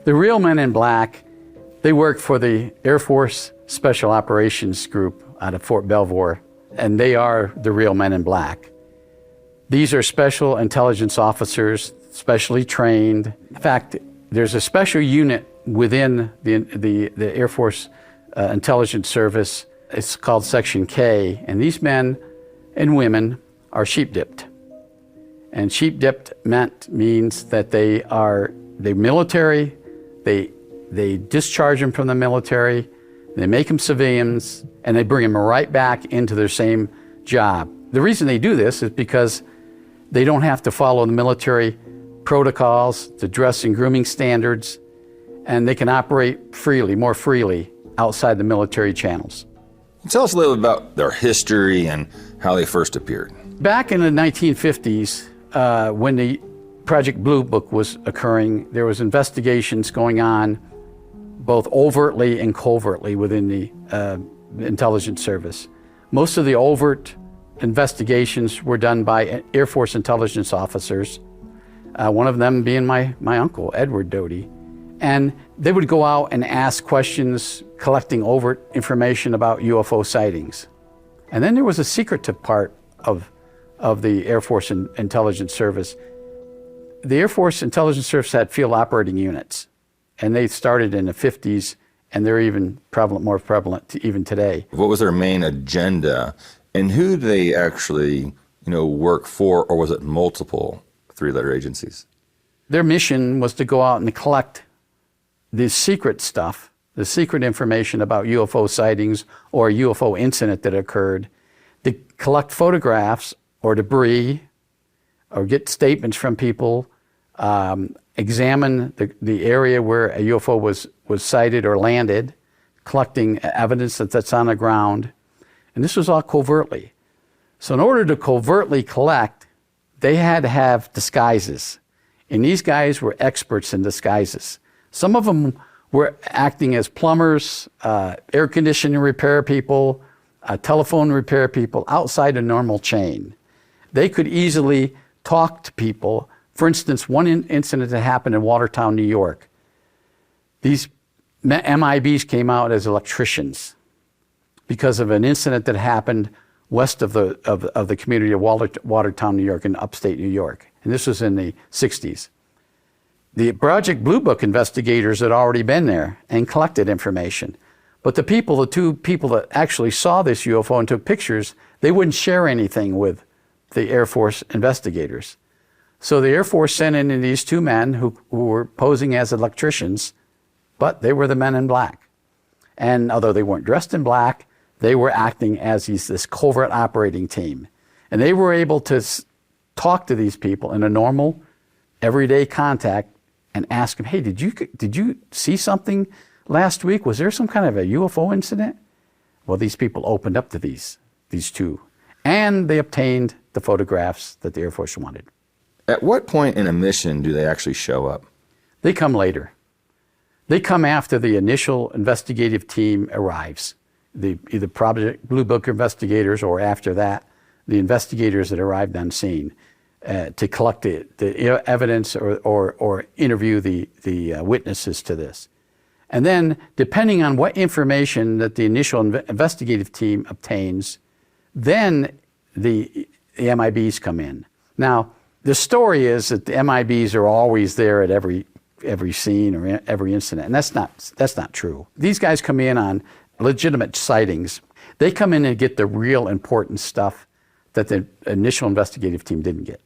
The real men in black, they work for the Air Force Special Operations Group out of Fort Belvoir, and they are the real men in black. These are special intelligence officers, specially trained. In fact, there's a special unit within the Air Force Intelligence Service. It's called Section K, and these men and women are sheep-dipped. And sheep-dipped means that they're military, they discharge them from the military, they make them civilians, and they bring them right back into their same job. The reason they do this is because they don't have to follow the military protocols, the dress and grooming standards, and they can operate freely, more freely, outside the military channels. Tell us a little about their history and how they first appeared. Back in the 1950s, when the Project Blue Book was occurring, there was investigations going on both overtly and covertly within the intelligence service. Most of the overt investigations were done by Air Force intelligence officers, one of them being my uncle, Edward Doty. And they would go out and ask questions, collecting overt information about UFO sightings. And then there was a secretive part of the Air Force Intelligence Service. The Air Force Intelligence Service had field operating units, and they started in the 50s, and they're even more prevalent even today. What was their main agenda, and who did they actually, work for, or was it multiple three-letter agencies? Their mission was to go out and collect the secret stuff, the secret information about UFO sightings or a UFO incident that occurred, to collect photographs or debris, or get statements from people, examine the area where a UFO was sighted or landed, collecting evidence that's on the ground. And this was all covertly. So in order to covertly collect, they had to have disguises. And these guys were experts in disguises. Some of them were acting as plumbers, air conditioning repair people, telephone repair people outside a normal chain. They could easily talk to people. For instance, one incident that happened in Watertown, New York. These MIBs came out as electricians because of an incident that happened west of the community of Watertown, New York, in upstate New York. And this was in the 60s. The Project Blue Book investigators had already been there and collected information. But the two people that actually saw this UFO and took pictures, they wouldn't share anything with the Air Force investigators. So the Air Force sent in these two men who were posing as electricians, but they were the men in black. And although they weren't dressed in black, they were acting as this covert operating team. And they were able to talk to these people in a normal, everyday contact and ask them, hey, did you see something last week? Was there some kind of a UFO incident? Well, these people opened up to these two, and they obtained the photographs that the Air Force wanted. At what point in a mission do they actually show up? They come later. They come after the initial investigative team arrives. Either Project Blue Book investigators, or after that, the investigators that arrived on scene to collect the evidence or interview the witnesses to this. And then, depending on what information that the initial investigative team obtains, then the MIBs come in. Now, the story is that the MIBs are always there at every scene or every incident, and that's not true. These guys come in on legitimate sightings. They come in and get the real important stuff that the initial investigative team didn't get.